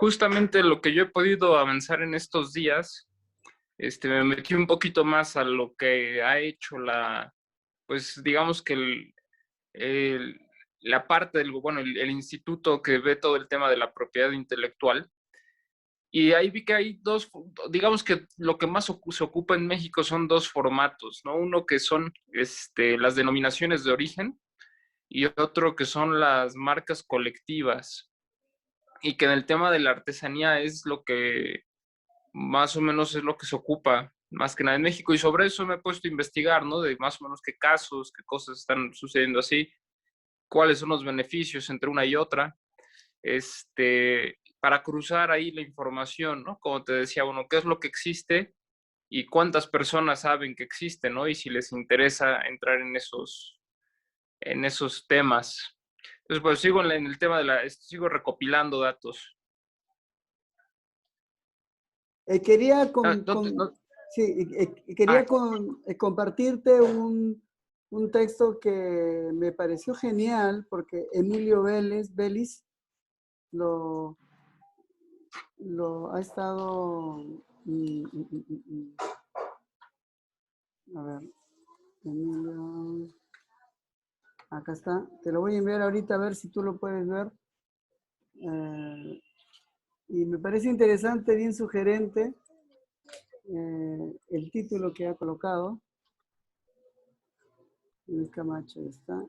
justamente lo que yo he podido avanzar en estos días, me metí un poquito más a lo que ha hecho pues digamos que el- la parte el instituto que ve todo el tema de la propiedad intelectual. Y ahí vi que hay digamos que lo que más se ocupa en México son dos formatos, ¿no? Uno que son las denominaciones de origen y otro que son las marcas colectivas. Y que en el tema de la artesanía es lo que más o menos es lo que se ocupa más que nada en México. Y sobre eso me he puesto a investigar, ¿no? De más o menos qué casos, qué cosas están sucediendo así, cuáles son los beneficios entre una y otra, para cruzar ahí la información, ¿no? Como te decía, bueno, qué es lo que existe y cuántas personas saben que existe, ¿no? Y si les interesa entrar en esos temas. Entonces, pues sigo en el tema sigo recopilando datos. Quería No, no, sí, quería compartirte un texto que me pareció genial porque Emilio Vélez lo ha estado, a ver, Emilio, acá está, te lo voy a enviar ahorita a ver si tú lo puedes ver. Y me parece interesante, bien sugerente, el título que ha colocado. Luis Camacho está.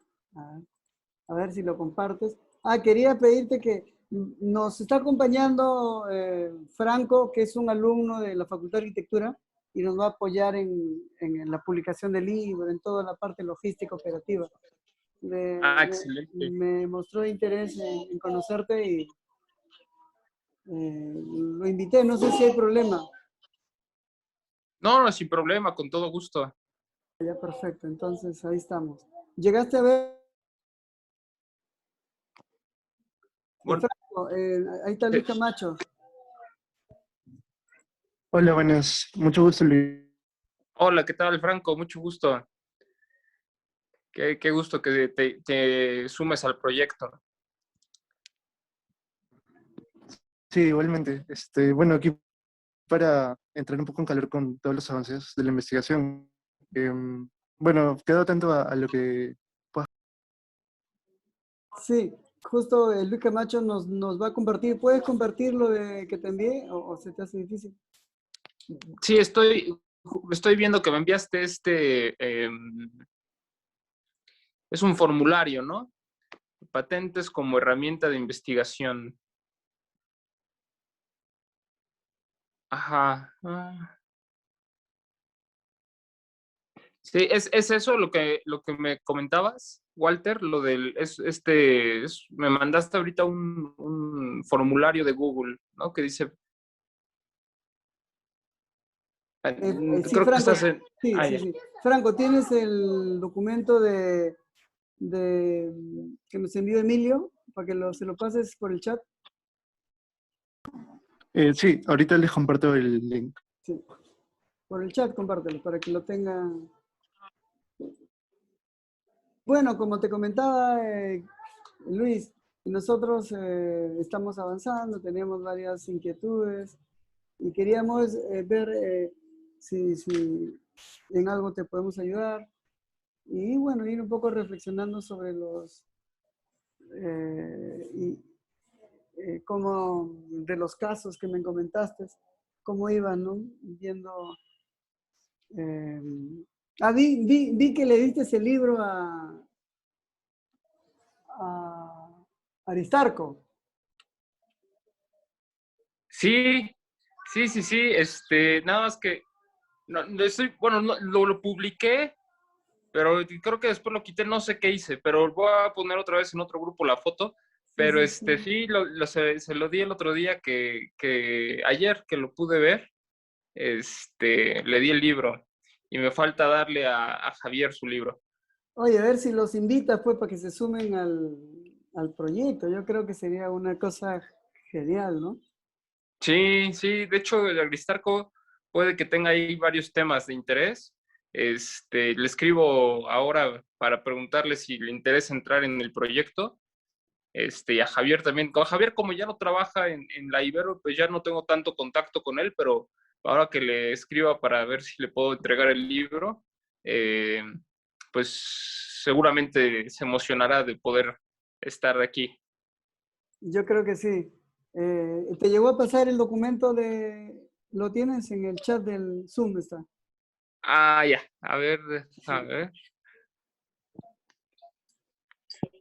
A ver si lo compartes. Quería pedirte que nos está acompañando Franco, que es un alumno de la Facultad de Arquitectura y nos va a apoyar en la publicación del libro, en toda la parte logística operativa. Excelente. Me mostró interés en conocerte y lo invité. No sé si hay problema. No, sin problema, con todo gusto. Ya, perfecto. Entonces, ahí estamos. ¿Llegaste a ver? Bueno, Franco, ahí está Luis Camacho. Hola, buenas. Mucho gusto, Luis. hola, ¿qué tal, Franco? Mucho gusto. Qué gusto que te sumes al proyecto. Sí, igualmente. Bueno, aquí para entrar un poco en calor con todos los avances de la investigación. Bueno, quedo atento a lo que puedas. Sí, justo Luis Camacho nos va a compartir. ¿Puedes compartir lo de que te envié o se te hace difícil? Sí, estoy viendo que me enviaste es un formulario, ¿no? Patentes como herramienta de investigación. Ajá. Sí, es eso lo que me comentabas, Walter, lo del, me mandaste ahorita un formulario de Google, ¿no? Que dice, Sí, creo que Franco, estás en, sí, ya. sí. Franco, ¿tienes el documento que nos envió Emilio? Para que se lo pases por el chat. Sí, ahorita les comparto el link. Sí, por el chat compártelo para que lo tenga. Bueno, como te comentaba, Luis, nosotros estamos avanzando, tenemos varias inquietudes y queríamos ver si en algo te podemos ayudar y bueno, ir un poco reflexionando sobre cómo de los casos que me comentaste, cómo iban, ¿no? Viendo. Vi que le diste ese libro a Aristarco. Sí, nada más que, bueno, lo publiqué, pero creo que después lo quité, no sé qué hice, pero voy a poner otra vez en otro grupo la foto, pero sí, se lo di el otro día que ayer que lo pude ver, le di el libro y me falta darle a Javier su libro. Oye, a ver si los invitas pues para que se sumen al proyecto. Yo creo que sería una cosa genial, ¿no? Sí, de hecho el Aristarco puede que tenga ahí varios temas de interés. Le escribo ahora para preguntarle si le interesa entrar en el proyecto y a Javier también. Con Javier, como ya no trabaja en la Ibero, pues ya no tengo tanto contacto con él, pero ahora que le escriba para ver si le puedo entregar el libro, eh, pues seguramente se emocionará de poder estar aquí. Yo creo que sí. ¿Te llegó a pasar el documento de... ¿Lo tienes en el chat del Zoom? Está. Ah, ya, a ver, Sí. a ver.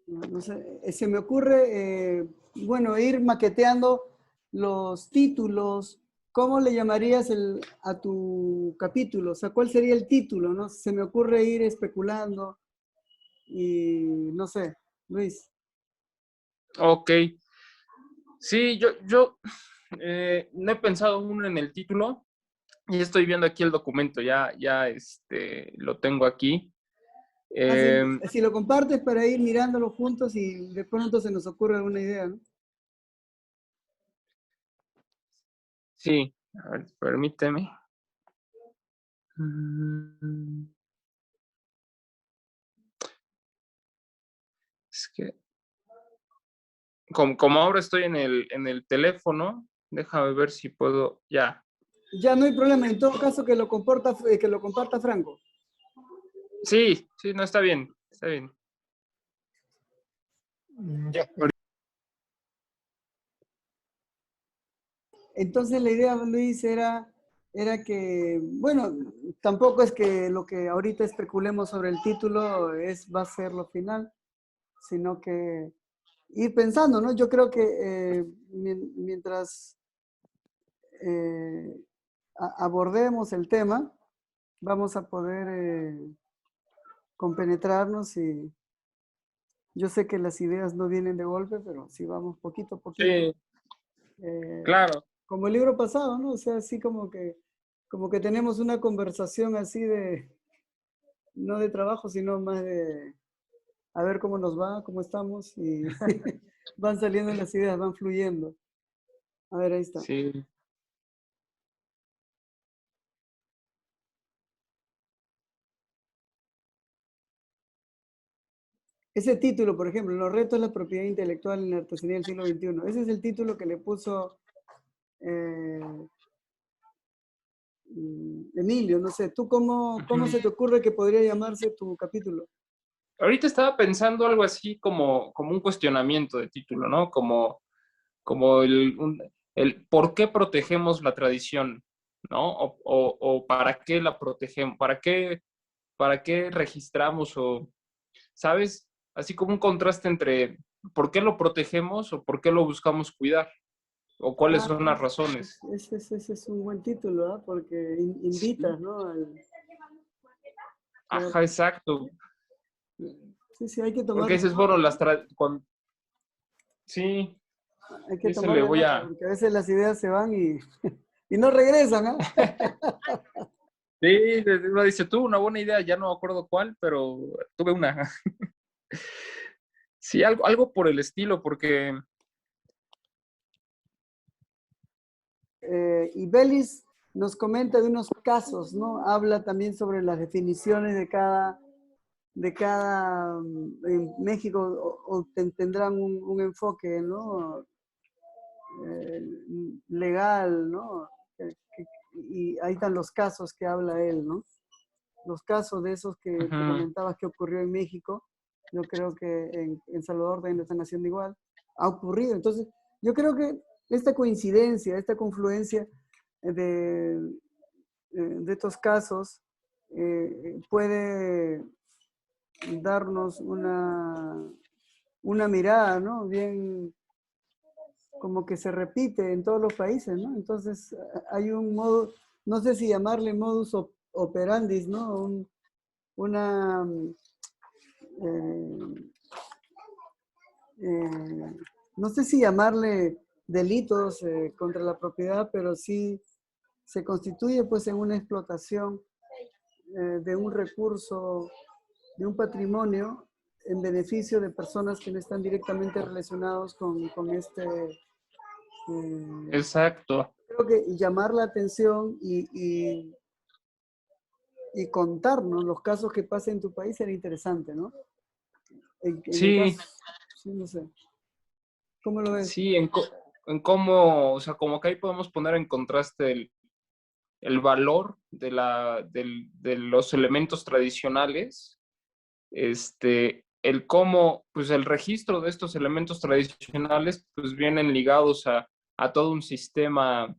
No sé, se me ocurre, bueno, ir maqueteando los títulos. ¿Cómo le llamarías a tu capítulo? O sea, ¿cuál sería el título? ¿No? Se me ocurre ir especulando y no sé, Luis. Ok. Sí, yo no he pensado aún en el título y estoy viendo aquí el documento, ya lo tengo aquí. Ah, si, Eh, si lo compartes para ir mirándolo juntos y de pronto se nos ocurre alguna idea, ¿no? sí, a ver, permíteme. Mm, Es que como ahora estoy en el teléfono, déjame ver si puedo, ya. Ya no hay problema, en todo caso que lo comparta Franco. Sí, sí, no, está bien, está bien. Ya. Entonces la idea, Luis, era que, bueno, tampoco es que lo que ahorita especulemos sobre el título va a ser lo final, sino que ir pensando, ¿no? Yo creo que mientras abordemos el tema, vamos a poder compenetrarnos y yo sé que las ideas no vienen de golpe, pero si vamos poquito a poquito. Sí, eh, claro. Como el libro pasado, ¿no? O sea, así como que tenemos una conversación así de, no de trabajo, sino más de a ver cómo nos va, cómo estamos y van saliendo las ideas, van fluyendo. A ver, ahí está. Sí. Ese título, por ejemplo, Los retos de la propiedad intelectual en la artesanía del siglo XXI. Ese es el título que le puso eh, Emilio. No sé, ¿tú cómo se te ocurre que podría llamarse tu capítulo? Ahorita estaba pensando algo así como un cuestionamiento de título, ¿no? Como el por qué protegemos la tradición, ¿no? O para qué la protegemos, para qué registramos o, ¿sabes? Así como un contraste entre por qué lo protegemos o por qué lo buscamos cuidar o cuáles Ah, son las razones. ese es un buen título, ¿ah? Porque Sí, invitas, ¿no? Claro. ajá, exacto. Sí, sí, hay que Porque tomarle dices, bueno, nota, ¿no? sí, Hay que eso le tomarle voy nota, a... porque a veces las ideas se van y, y no regresan, ¿ah? Sí, uno dice, tuve una buena idea, ya no me acuerdo cuál, pero tuve una. Sí, algo por el estilo, porque... Y Belis nos comenta de unos casos, ¿no? Habla también sobre las definiciones en México tendrán un enfoque, ¿no? Eh, Legal, ¿no? Y ahí están los casos que habla él, ¿no? Los casos de esos que te Ujú. comentabas que ocurrió en México, yo creo que en Salvador también están haciendo igual, ha ocurrido. Entonces, yo creo que esta coincidencia, esta confluencia de, de estos casos puede darnos una mirada, ¿no? Bien, como que se repite en todos los países, ¿no? Entonces, hay un modo, no sé si llamarle modus operandis, ¿no? Una, eh, eh, no sé si llamarle delitos contra la propiedad, pero sí se constituye pues en una explotación de un recurso, de un patrimonio en beneficio de personas que no están directamente relacionados con este, Exacto. creo que llamar la atención y contarnos los casos que pasan en tu país era interesante, ¿no? En el caso, Sí, sí, no sé. ¿Cómo lo ves? Sí, en cómo, o sea, como que ahí podemos poner en contraste el valor de los elementos tradicionales, el cómo, pues el registro de estos elementos tradicionales, pues vienen ligados a todo un sistema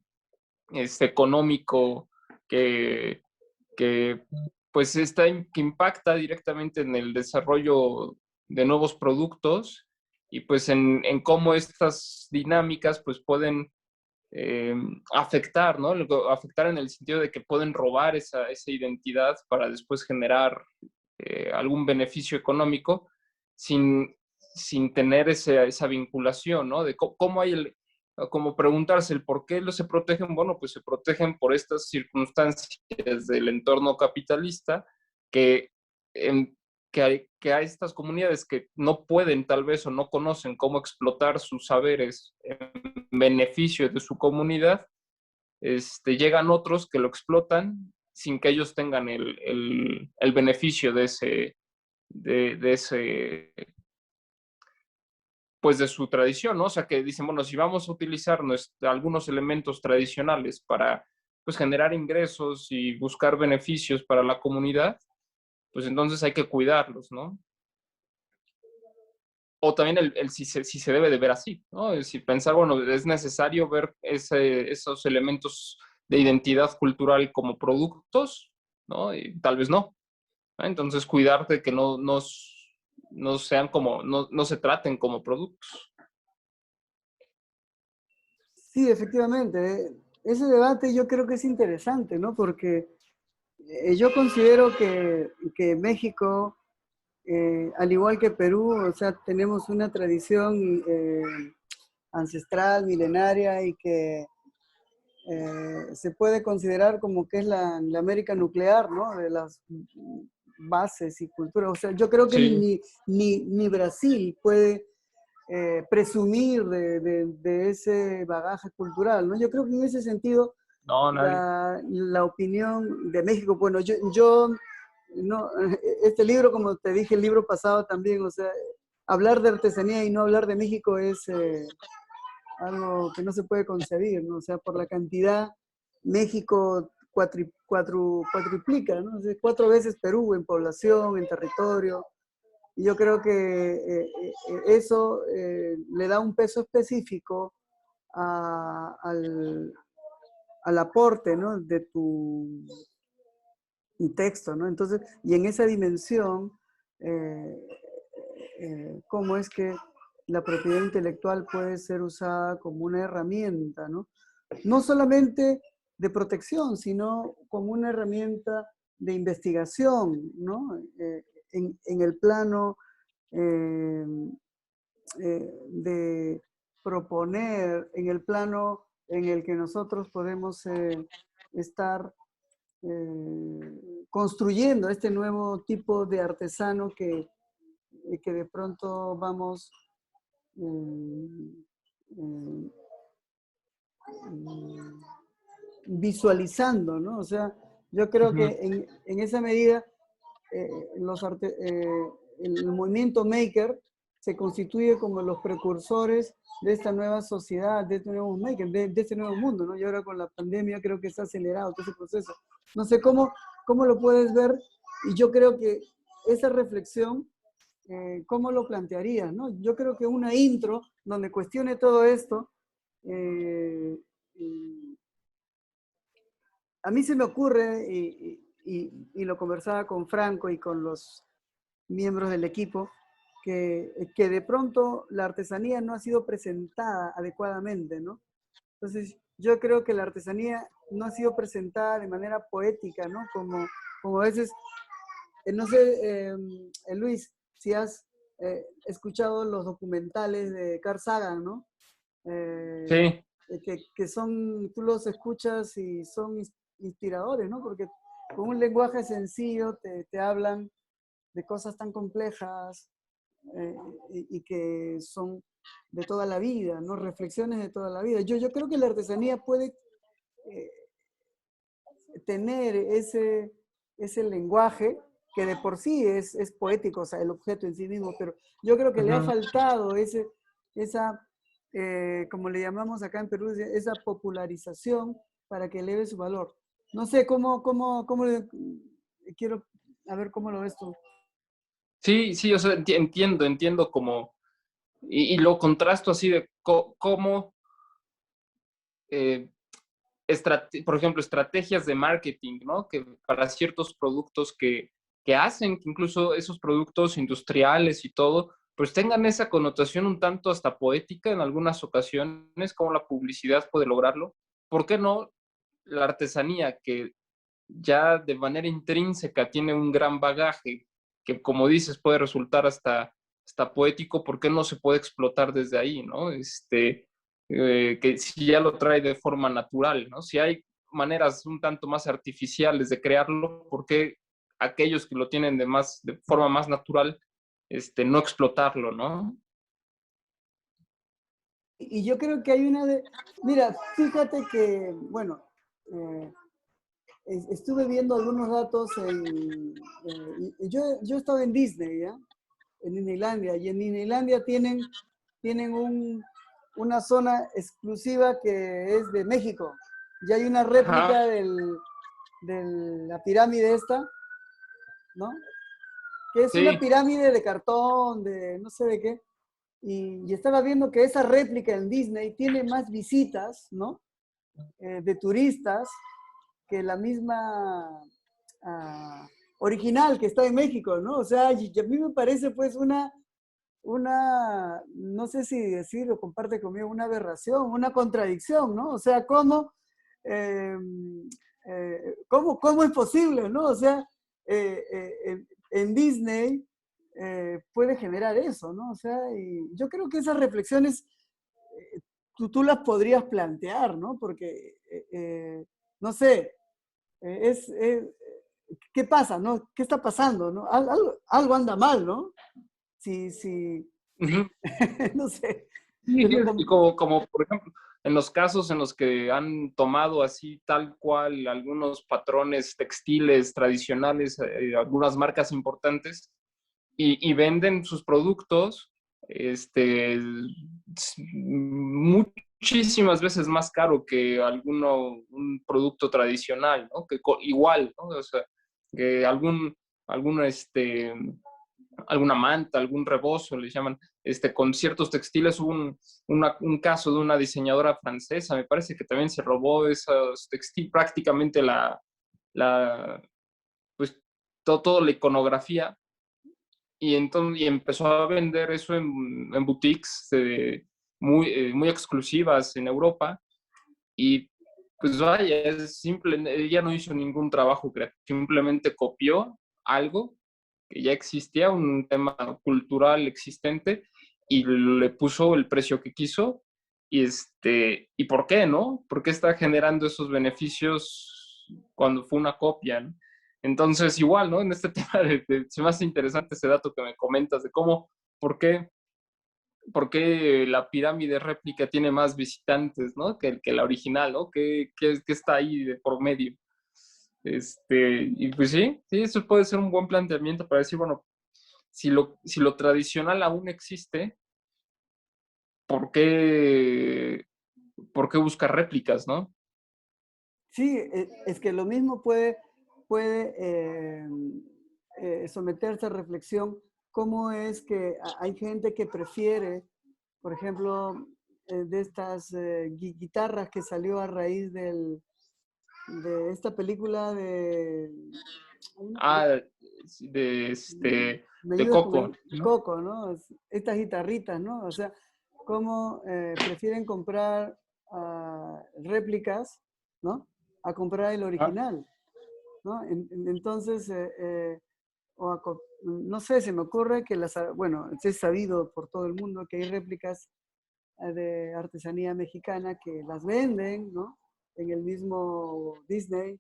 económico que, que pues que impacta directamente en el desarrollo de nuevos productos y pues en cómo estas dinámicas pues pueden eh, afectar, ¿no? Afectar en el sentido de que pueden robar esa identidad para después generar algún beneficio económico sin tener esa vinculación, ¿no? De cómo hay como preguntarse el por qué se protegen, bueno, pues se protegen por estas circunstancias del entorno capitalista que, en, que hay estas comunidades que no pueden tal vez o no conocen cómo explotar sus saberes en beneficio de su comunidad, llegan otros que lo explotan sin que ellos tengan el beneficio de ese, pues de su tradición, ¿no? O sea, que dicen, bueno, si vamos a utilizar algunos elementos tradicionales para, pues, generar ingresos y buscar beneficios para la comunidad, pues entonces hay que cuidarlos, ¿no? O también si se debe de ver así, ¿no? Si pensar, bueno, es necesario ver esos elementos de identidad cultural como productos, ¿no? Y tal vez no. Entonces, cuidar de que no sean como, no se traten como productos. Sí, efectivamente. Ese debate yo creo que es interesante, ¿no? Porque yo considero que México, al igual que Perú, o sea, tenemos una tradición ancestral, milenaria y que se puede considerar como que es la América nuclear, ¿no? De las bases y culturas. O sea, yo creo que Sí. ni Brasil puede presumir de ese bagaje cultural, ¿no? Yo creo que en ese sentido No, nadie. la opinión de México, bueno, yo no, este libro, como te dije el libro pasado también, o sea, hablar de artesanía y no hablar de México es algo que no se puede concebir, ¿no? O sea, por la cantidad, México cuatriplica, ¿no? O sea, 4 veces Perú en población, en territorio, y yo creo que eso le da un peso específico al, al aporte, ¿no? De tu texto, ¿no? Entonces, y en esa dimensión, eh, cómo es que la propiedad intelectual puede ser usada como una herramienta, ¿no? No solamente de protección, sino como una herramienta de investigación, ¿no? En el plano eh, de proponer, en el plano en el que nosotros podemos estar construyendo este nuevo tipo de artesano que de pronto vamos eh, visualizando, ¿no? O sea, yo creo que Uh-huh. en esa medida el movimiento maker se constituye como los precursores de esta nueva sociedad, de este nuevo maker, de este nuevo mundo, ¿no? Y ahora con la pandemia creo que está acelerado todo ese proceso. No sé cómo lo puedes ver, y yo creo que esa reflexión, ¿cómo lo plantearías, no? Yo creo que una intro donde cuestione todo esto, eh, a mí se me ocurre, y lo conversaba con Franco y con los miembros del equipo, que de pronto la artesanía no ha sido presentada adecuadamente, ¿no? Entonces, yo creo que la artesanía no ha sido presentada de manera poética, ¿no? Como a veces, no sé, Luis, si has escuchado los documentales de Carl Sagan, ¿no? Sí. Que son, tú los escuchas y son inspiradores, ¿no? Porque con un lenguaje sencillo te hablan de cosas tan complejas eh, y que son de toda la vida, ¿no? Reflexiones de toda la vida. Yo creo que la artesanía puede eh, tener ese lenguaje que de por sí es poético, o sea, el objeto en sí mismo, pero yo creo que le ha Uh-huh. faltado esa como le llamamos acá en Perú, esa popularización para que eleve su valor. No sé quiero a ver cómo lo ves tú. Sí, sí, o sea, entiendo como, y lo contrasto así de cómo, eh, por ejemplo, estrategias de marketing, ¿no? Que para ciertos productos que hacen que incluso esos productos industriales y todo, pues tengan esa connotación un tanto hasta poética en algunas ocasiones, como la publicidad puede lograrlo. ¿Por qué no la artesanía, que ya de manera intrínseca tiene un gran bagaje, que como dices puede resultar hasta poético? ¿Por qué no se puede explotar desde ahí, no? Que si ya lo trae de forma natural, ¿no? Si hay maneras un tanto más artificiales de crearlo, ¿por qué aquellos que lo tienen de forma más natural, no explotarlo, ¿no? Y yo creo que hay una de... Mira, fíjate que, bueno, estuve viendo algunos datos yo estaba en Disney, ¿ya? En Disneylandia, y en Disneylandia tienen una zona exclusiva que es de México. Y hay una Ajá. réplica de la pirámide esta, ¿no? Que es una Sí. pirámide de cartón, de no sé de qué. Y estaba viendo que esa réplica en Disney tiene más visitas, ¿no? De turistas que la misma original que está en México, ¿no? O sea, y a mí me parece pues no sé si decirlo, comparte conmigo, una aberración, una contradicción, ¿no? O sea, eh, cómo es posible, ¿no? O sea, en Disney puede generar eso, ¿no? O sea, y yo creo que esas reflexiones tú las podrías plantear, ¿no? Porque, no sé, ¿qué pasa, no? ¿Qué está pasando, no? Algo anda mal, ¿no? Si, Uh-huh. no sé. Sí, Pero y como por ejemplo, en los casos en los que han tomado así tal cual algunos patrones textiles tradicionales, algunas marcas importantes, y venden sus productos, muchísimas veces más caro que un producto tradicional, ¿no? Que igual, ¿no? O sea, que algún, alguna manta, algún rebozo, le llaman, con ciertos textiles. Hubo un caso de una diseñadora francesa, me parece que también se robó esos textiles, prácticamente pues, toda la iconografía, y empezó a vender eso en boutiques muy exclusivas en Europa, y pues vaya, es simple, ella no hizo ningún trabajo creativo, simplemente copió algo que ya existía, un tema cultural existente, y le puso el precio que quiso. ¿Y por qué, no? ¿Por qué está generando esos beneficios cuando fue una copia, ¿no? Entonces, igual, ¿no? En este tema se me hace interesante ese dato que me comentas de cómo, por qué, por qué la pirámide réplica tiene más visitantes, ¿no? Que la original, ¿no? ¿Qué está ahí de por medio? Y pues sí, eso puede ser un buen planteamiento para decir, bueno, si lo tradicional aún existe, ¿por qué, por qué buscar réplicas, no? sí, es que lo mismo puede someterse a reflexión, cómo es que hay gente que prefiere, por ejemplo, de estas guitarras que salió a raíz de esta película Ah, me de ayudas con Coco, el ¿no? Coco, ¿no? Estas guitarritas, ¿no? O sea, cómo prefieren comprar réplicas, ¿no? A comprar el Ah, original, ¿no? Entonces, no sé, se me ocurre que bueno, es sabido por todo el mundo que hay réplicas de artesanía mexicana que las venden, ¿no? En el mismo Disney,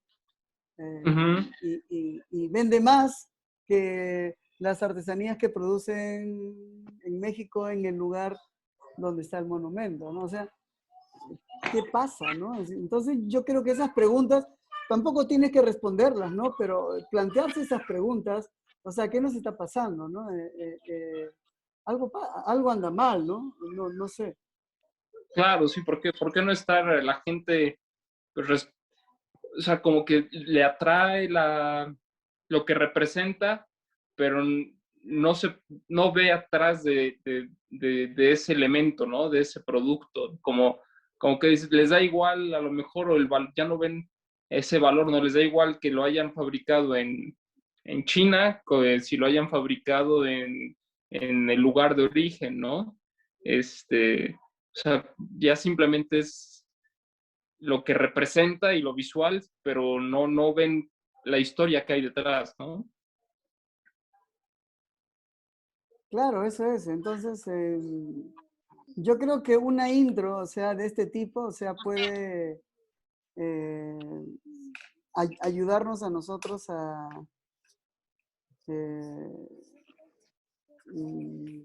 uh-huh. y vende más que las artesanías que producen en México en el lugar donde está el monumento, ¿no? O sea, ¿qué pasa, no? Entonces yo creo que esas preguntas tampoco tienes que responderlas, ¿no? Pero plantearse esas preguntas, o sea, ¿qué nos está pasando, no? Algo anda mal, ¿no? No sé. Claro, sí, ¿por qué no estar la gente, pues, o sea, como que le atrae lo que representa, pero no se, no ve atrás de ese elemento, ¿no? De ese producto, como que les da igual a lo mejor, o ya no ven ese valor, no les da igual que lo hayan fabricado en China, si lo hayan fabricado en el lugar de origen, ¿no? O sea, ya simplemente es lo que representa y lo visual, pero no ven la historia que hay detrás, ¿no? Claro, eso es. Entonces, yo creo que una intro, o sea, de este tipo, o sea, puede eh, ayudarnos a nosotros a, eh, mm,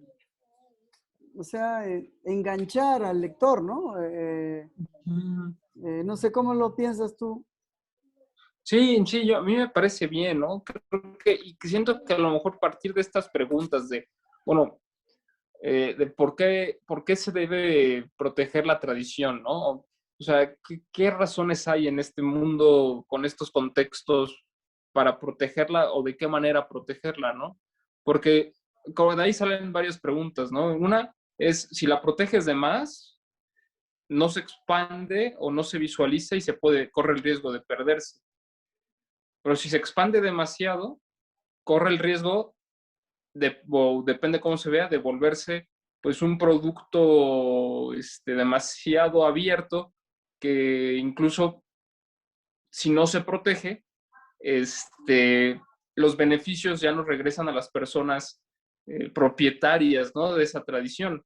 o sea, enganchar al lector, ¿no? No sé cómo lo piensas tú. Sí, sí, a mí me parece bien, ¿no? Creo y que siento que a lo mejor partir de estas preguntas bueno, de por qué se debe proteger la tradición, ¿no? O sea, qué razones hay en este mundo con estos contextos para protegerla o de qué manera protegerla, ¿no? Porque como de ahí salen varias preguntas, ¿no? Una es si la proteges de más, no se expande o no se visualiza y corre el riesgo de perderse. Pero si se expande demasiado, corre el riesgo o depende cómo se vea, de volverse pues un producto demasiado abierto que incluso si no se protege, los beneficios ya no regresan a las personas propietarias, ¿no? De esa tradición,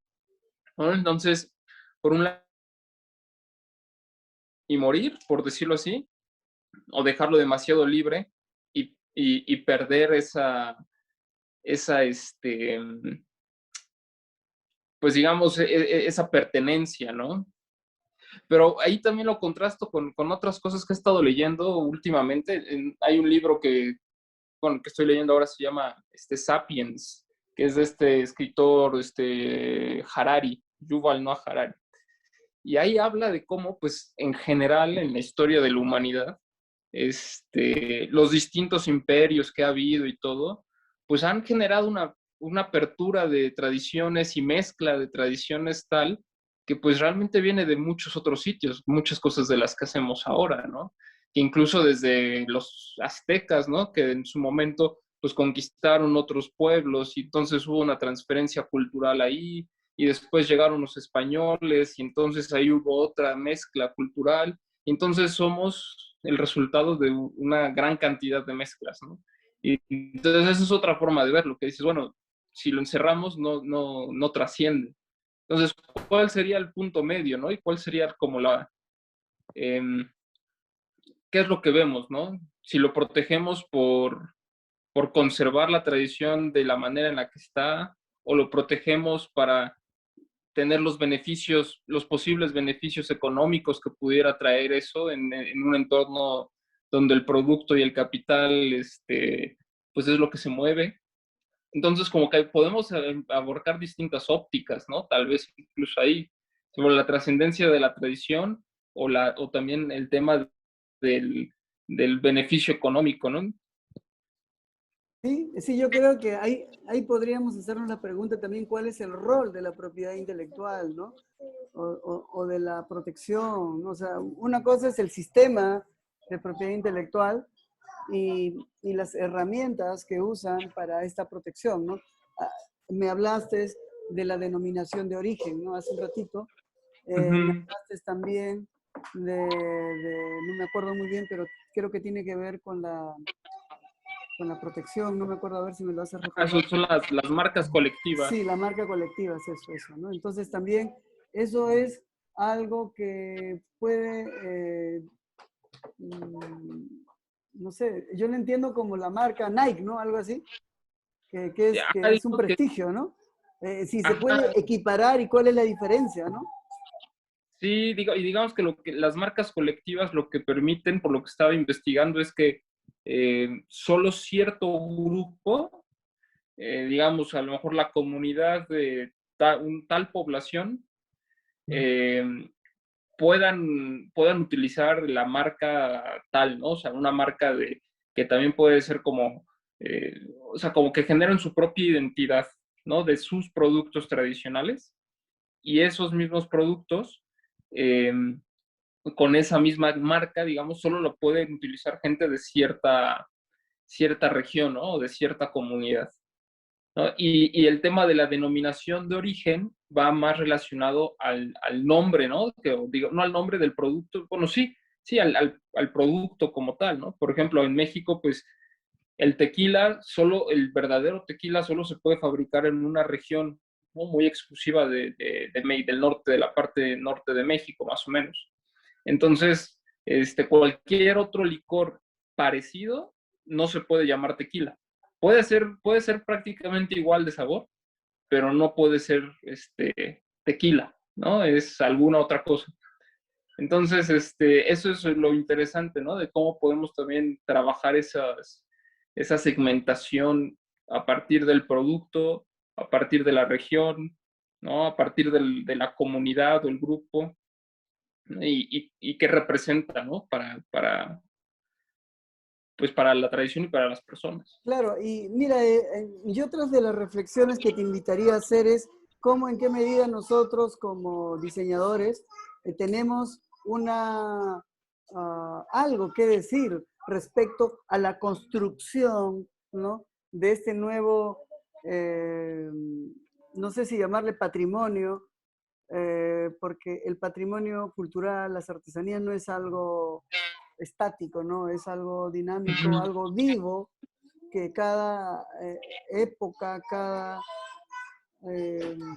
¿no? Entonces, por un lado, y morir, por decirlo así, o dejarlo demasiado libre y perder esa, pues digamos, esa pertenencia, ¿no? Pero ahí también lo contrasto con otras cosas que he estado leyendo últimamente. Hay un libro que estoy leyendo ahora, se llama Sapiens, que es de este escritor Harari, Yuval Noah Harari. Y ahí habla de cómo, pues, en general, en la historia de la humanidad, los distintos imperios que ha habido y todo, pues han generado una apertura de tradiciones y mezcla de tradiciones tal que pues realmente viene de muchos otros sitios, muchas cosas de las que hacemos ahora, ¿no? Que incluso desde los aztecas, ¿no? Que en su momento pues conquistaron otros pueblos y entonces hubo una transferencia cultural ahí y después llegaron los españoles y entonces ahí hubo otra mezcla cultural y entonces somos el resultado de una gran cantidad de mezclas, ¿no? Y entonces esa es otra forma de verlo, que dices, bueno, si lo encerramos no trasciende. Entonces, ¿cuál sería el punto medio, no? Y cuál sería como eh, qué es lo que vemos, ¿no? Si lo protegemos por conservar la tradición de la manera en la que está, o lo protegemos para tener los beneficios, los posibles beneficios económicos que pudiera traer eso en un entorno donde el producto y el capital, pues es lo que se mueve. Entonces, como que podemos abarcar distintas ópticas, ¿no? Tal vez incluso ahí, sobre la trascendencia de la tradición o también el tema del beneficio económico, ¿no? Sí, sí, yo creo que ahí podríamos hacernos la pregunta también cuál es el rol de la propiedad intelectual, ¿no? O de la protección, ¿no? O sea, una cosa es el sistema de propiedad intelectual y las herramientas que usan para esta protección, ¿no? Ah, me hablaste de la denominación de origen, ¿no? Hace un ratito. Me Ujú. hablaste también no me acuerdo muy bien, pero creo que tiene que ver con la protección, no me acuerdo, a ver si me lo haces recordar. Esas son las marcas colectivas. Sí, la marca colectiva es eso, ¿no? Entonces también eso es algo que puede, no sé, yo lo entiendo como la marca Nike, ¿no? Algo así, Ajá, que es un digamos que, prestigio, ¿no? Si se ajá, puede equiparar y cuál es la diferencia, ¿no? sí, y digamos que las marcas colectivas lo que permiten, por lo que estaba investigando, es que solo cierto grupo, digamos, a lo mejor la comunidad de tal población, puedan utilizar la marca tal, ¿no? O sea, una marca que también puede ser como, o sea, como que generan su propia identidad, ¿no? De sus productos tradicionales y esos mismos productos, eh, con esa misma marca, digamos, solo lo pueden utilizar gente de cierta región, ¿no? O de cierta comunidad, ¿no? Y el tema de la denominación de origen va más relacionado al nombre, ¿no? Digo, no al nombre del producto, bueno, sí, sí, al producto como tal, ¿no? Por ejemplo, en México, pues el tequila, el verdadero tequila solo se puede fabricar en una región, ¿no? Muy exclusiva del norte, de la parte norte de México, más o menos. Entonces, cualquier otro licor parecido no se puede llamar tequila. Puede ser prácticamente igual de sabor, pero no puede ser tequila, ¿no? Es alguna otra cosa. Entonces, eso es lo interesante, ¿no? De cómo podemos también trabajar esa segmentación a partir del producto, a partir de la región, ¿no? A partir de la comunidad o el grupo, ¿no? Y qué representa, ¿no? Pues para la tradición y para las personas. Claro, y mira, y otras de las reflexiones que te invitaría a hacer es cómo, en qué medida nosotros como diseñadores tenemos algo que decir respecto a la construcción, ¿no? De este nuevo, no sé si llamarle patrimonio, porque el patrimonio cultural, las artesanías no es algo estático, ¿no? Es algo dinámico, algo vivo, que cada época, cada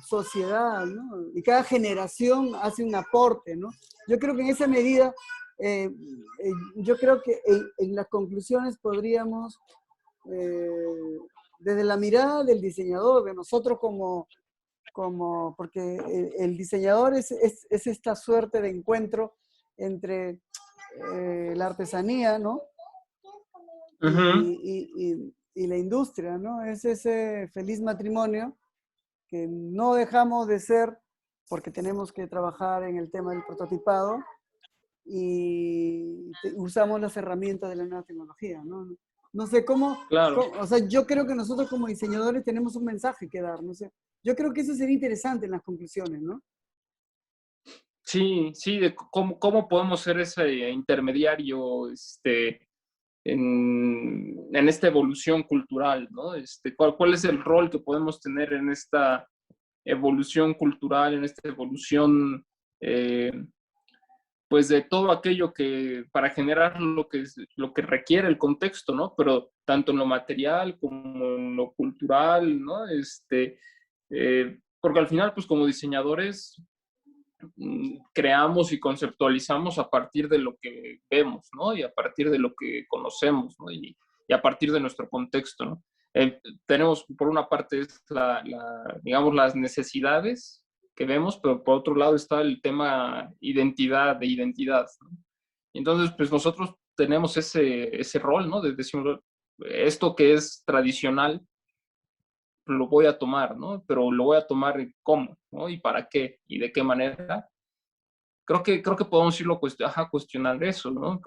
sociedad, ¿no? Y cada generación hace un aporte, ¿no? Yo creo que en esa medida, yo creo que en las conclusiones podríamos, desde la mirada del diseñador, de nosotros porque el diseñador es esta suerte de encuentro entre la artesanía, ¿no? Y la industria, ¿no? Es ese feliz matrimonio que no dejamos de ser porque tenemos que trabajar en el tema del prototipado y usamos las herramientas de la nueva tecnología, ¿no? No sé Claro. o sea, yo creo que nosotros como diseñadores tenemos un mensaje que dar, no sé. Yo creo que eso sería interesante en las conclusiones, ¿no? Sí, sí, de cómo podemos ser ese intermediario, en esta evolución cultural, ¿no? ¿Cuál es el rol que podemos tener en esta evolución cultural, en esta evolución, pues de todo aquello que, para generar lo que requiere el contexto, ¿no? Pero tanto en lo material como en lo cultural, ¿no? Porque al final, pues como diseñadores, creamos y conceptualizamos a partir de lo que vemos, ¿no? Y a partir de lo que conocemos, ¿no? Y a partir de nuestro contexto, ¿no? Tenemos, por una parte, digamos, las necesidades que vemos, pero por otro lado está el tema de identidad, ¿no? Entonces, pues nosotros tenemos ese rol, ¿no? De decir, esto que es tradicional, lo voy a tomar, ¿no? Pero lo voy a tomar cómo, ¿no? Y para qué, y de qué manera. Creo que podemos irlo cuestionar eso, ¿no?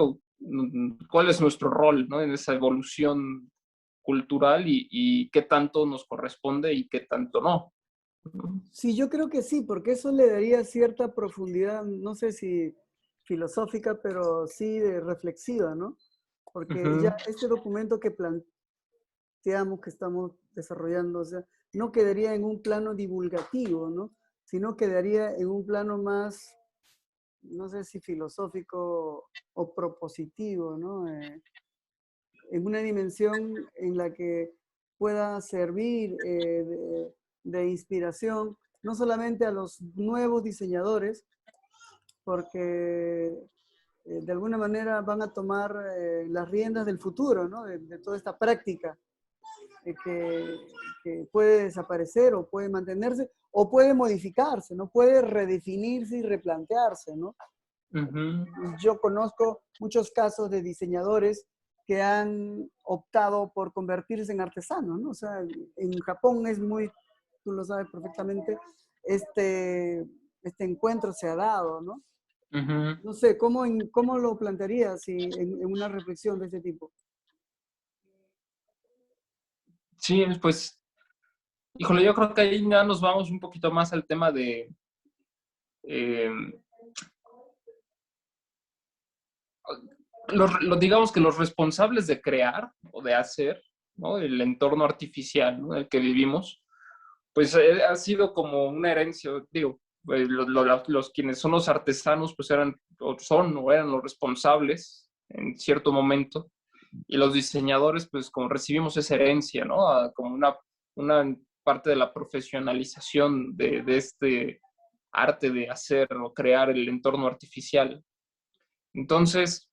¿Cuál es nuestro rol, ¿no? En esa evolución cultural y qué tanto nos corresponde y qué tanto no, ¿no? Sí, yo creo que sí, porque eso le daría cierta profundidad, no sé si filosófica, pero sí de reflexiva, ¿no? Porque ya Ujú. este documento que planteamos, que estamos desarrollando, o sea, no quedaría en un plano divulgativo, ¿no? Sino quedaría en un plano más, no sé si filosófico o propositivo, ¿no? En una dimensión en la que pueda servir de inspiración no solamente a los nuevos diseñadores, porque de alguna manera van a tomar las riendas del futuro, ¿no? De toda esta práctica que puede desaparecer o puede mantenerse o puede modificarse, ¿no? Puede redefinirse y replantearse, ¿no? Ujú. Yo conozco muchos casos de diseñadores que han optado por convertirse en artesanos, ¿no? O sea, en Japón es muy, tú lo sabes perfectamente, este encuentro se ha dado, ¿no? Ujú. No sé, ¿cómo lo plantearías en una reflexión de este tipo? Sí, pues, híjole, yo creo que ahí ya nos vamos un poquito más al tema de, eh, digamos que los responsables de crear o de hacer, ¿no? El entorno artificial, ¿no? En el que vivimos, pues ha sido como una herencia, digo, los quienes son los artesanos, pues eran, o eran los responsables en cierto momento, y los diseñadores, pues como recibimos esa herencia, ¿no? Como una parte de la profesionalización de este arte de hacer o crear el entorno artificial. Entonces,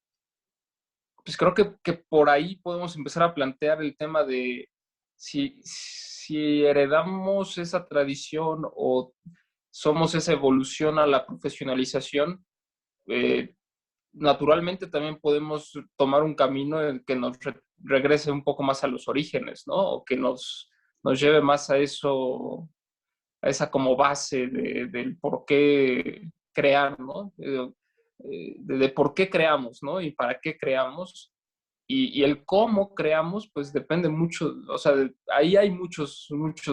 pues creo que por ahí podemos empezar a plantear el tema de si heredamos esa tradición o somos esa evolución a la profesionalización. eh, Naturalmente también podemos tomar un camino en el que nos regrese un poco más a los orígenes, ¿no? O que nos lleve más a eso, a esa como base del por qué crear, ¿no? De por qué creamos, ¿no? Y para qué creamos. Y el cómo creamos, pues depende mucho, o sea, ahí hay muchos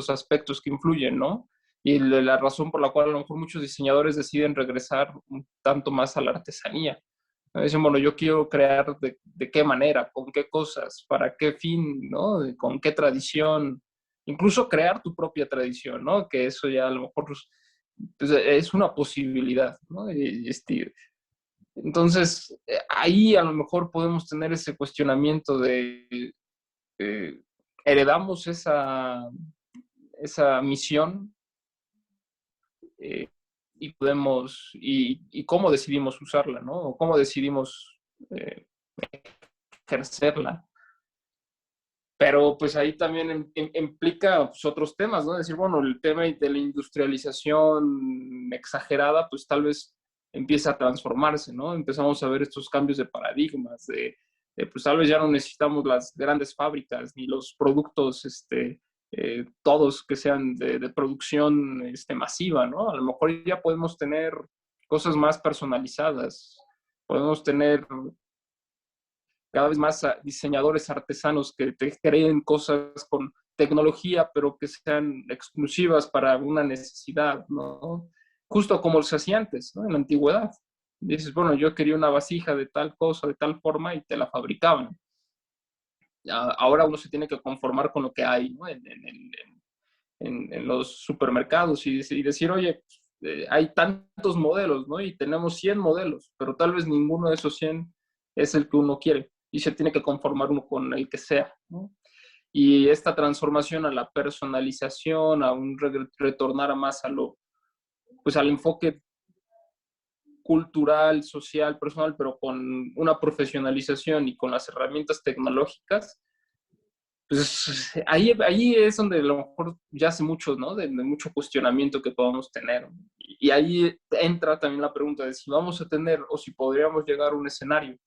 aspectos que influyen, ¿no? Y la razón por la cual a lo mejor muchos diseñadores deciden regresar un tanto más a la artesanía. Dicen, bueno, yo quiero crear de qué manera, con qué cosas, para qué fin, ¿no? Con qué tradición, incluso crear tu propia tradición, ¿no? Que eso ya a lo mejor pues, es una posibilidad, ¿no? Entonces, ahí a lo mejor podemos tener ese cuestionamiento de eh, heredamos esa misión, eh, y cómo decidimos usarla, ¿no? O cómo decidimos eh, ejercerla. Pero pues ahí también implica pues, otros temas, ¿no? Es decir, bueno, el tema de la industrialización exagerada, pues tal vez empieza a transformarse, ¿no? Empezamos a ver estos cambios de paradigmas, pues tal vez ya no necesitamos las grandes fábricas ni los productos, todos que sean de producción masiva, ¿no? A lo mejor ya podemos tener cosas más personalizadas, podemos tener cada vez más diseñadores artesanos que te creen cosas con tecnología, pero que sean exclusivas para una necesidad, ¿no? Justo como se hacía antes, ¿no? En la antigüedad. Dices, bueno, yo quería una vasija de tal cosa, de tal forma, y te la fabricaban. Ahora uno se tiene que conformar con lo que hay, ¿no? En los supermercados y decir, oye, hay tantos modelos, ¿no? Y tenemos 100 modelos, pero tal vez ninguno de esos 100 es el que uno quiere y se tiene que conformar uno con el que sea, ¿no? Y esta transformación a la personalización, a un retornar más pues al enfoque cultural, social, personal, pero con una profesionalización y con las herramientas tecnológicas, pues ahí es donde a lo mejor ya hace mucho, ¿no? De mucho cuestionamiento que podamos tener. Y ahí entra también la pregunta de si vamos a tener o si podríamos llegar a un escenario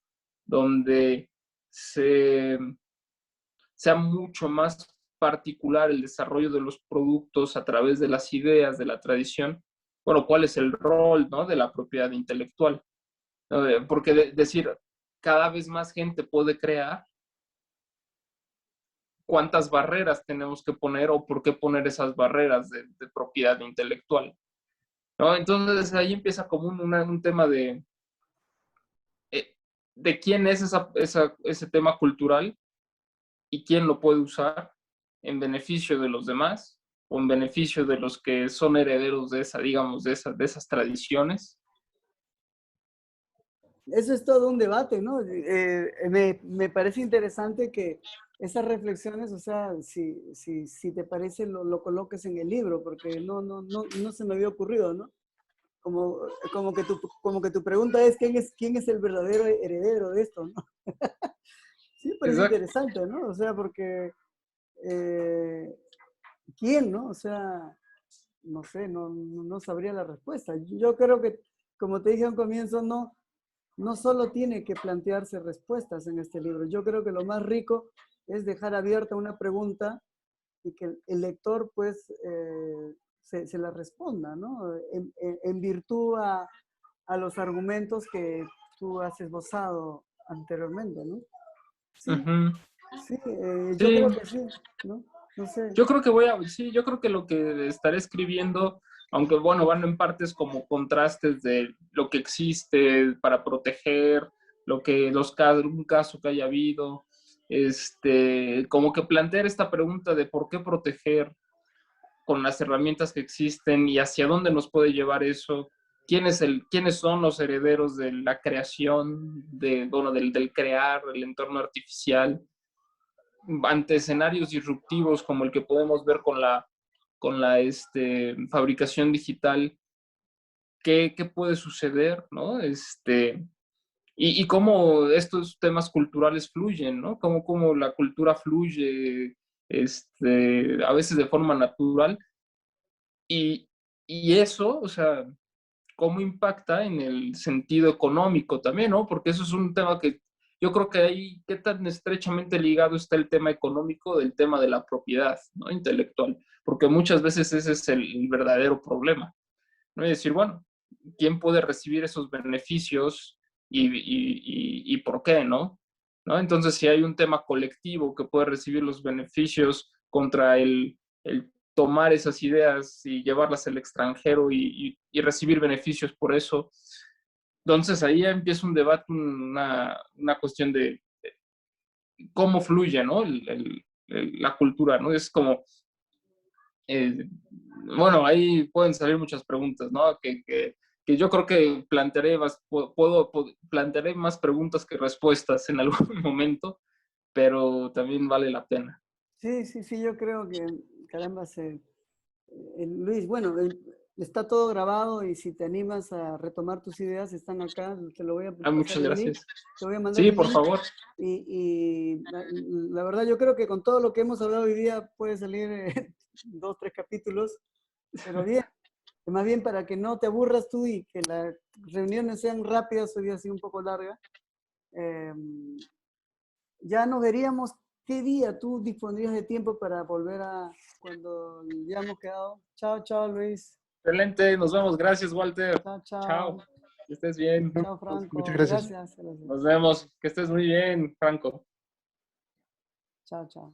donde sea mucho más particular el desarrollo de los productos a través de las ideas, de la tradición. Bueno, ¿cuál es el rol, ¿no? De la propiedad intelectual? Porque decir, cada vez más gente puede crear, cuántas barreras tenemos que poner o por qué poner esas barreras de propiedad intelectual, ¿no? Entonces ahí empieza como un tema de quién es ese tema cultural y quién lo puede usar en beneficio de los demás o en beneficio de los que son herederos de digamos, de esas tradiciones. Eso es todo un debate, ¿no? Me parece interesante que esas reflexiones, o sea, si te parece, lo coloques en el libro, porque no se me había ocurrido, ¿no? Como, como que tu pregunta es quién es el verdadero heredero de esto, ¿no? Sí, me parece Exacto. interesante, ¿no? O sea, porque eh, ¿quién, no? O sea, no sé, no sabría la respuesta. Yo creo que, como te dije al comienzo, no solo tiene que plantearse respuestas en este libro. Yo creo que lo más rico es dejar abierta una pregunta y que el lector, pues, se la responda, ¿no? En virtud a los argumentos que tú has esbozado anteriormente, ¿no? Sí, Ujú. sí, yo Sí, creo que sí, ¿no? No sé. yo creo que sí, yo creo que lo que estaré escribiendo, aunque bueno, van en partes como contrastes de lo que existe para proteger, lo que un caso que haya habido, como que plantear esta pregunta de por qué proteger con las herramientas que existen y hacia dónde nos puede llevar eso, quiénes son los herederos de la creación, bueno, del crear el entorno artificial ante escenarios disruptivos como el que podemos ver con la fabricación digital, ¿qué puede suceder, ¿no? Y cómo estos temas culturales fluyen, ¿no? Cómo la cultura fluye, a veces de forma natural, y, y eso, o sea, cómo impacta en el sentido económico también, ¿no? Porque eso es un tema que yo creo que ahí, qué tan estrechamente ligado está el tema económico del tema de la propiedad, ¿no? Intelectual, porque muchas veces ese es el verdadero problema, ¿no? Y decir, bueno, ¿quién puede recibir esos beneficios y por qué, ¿no? ¿No? Entonces, si hay un tema colectivo que puede recibir los beneficios contra el tomar esas ideas y llevarlas al extranjero y recibir beneficios por eso, entonces ahí ya empieza un debate, una cuestión de cómo fluye, ¿no? La cultura, ¿no? Es como, eh, bueno, ahí pueden salir muchas preguntas, ¿no? Que yo creo que plantearé más preguntas que respuestas en algún momento, pero también vale la pena. Sí, sí, sí, yo creo que, caramba, Luis, bueno, está todo grabado y si te animas a retomar tus ideas, están acá, te lo voy a pasar Muchas el link, gracias. te voy a mandar Sí, el por link favor. y la verdad yo creo que con todo lo que hemos hablado hoy día puede salir 2, 3 capítulos, pero bien, más bien para que no te aburras tú y que las reuniones sean rápidas, hoy día ha sido un poco larga. Eh, ya nos veríamos qué día tú dispondrías de tiempo para volver a cuando ya hemos quedado. Chao, chao, Luis. Excelente, nos vemos. Gracias, Walter. Chao, Chao. chao. Que estés bien. Chao, Muchas Franco. gracias. Gracias. Gracias. Nos vemos. Que estés muy bien, Franco. Chao, chao.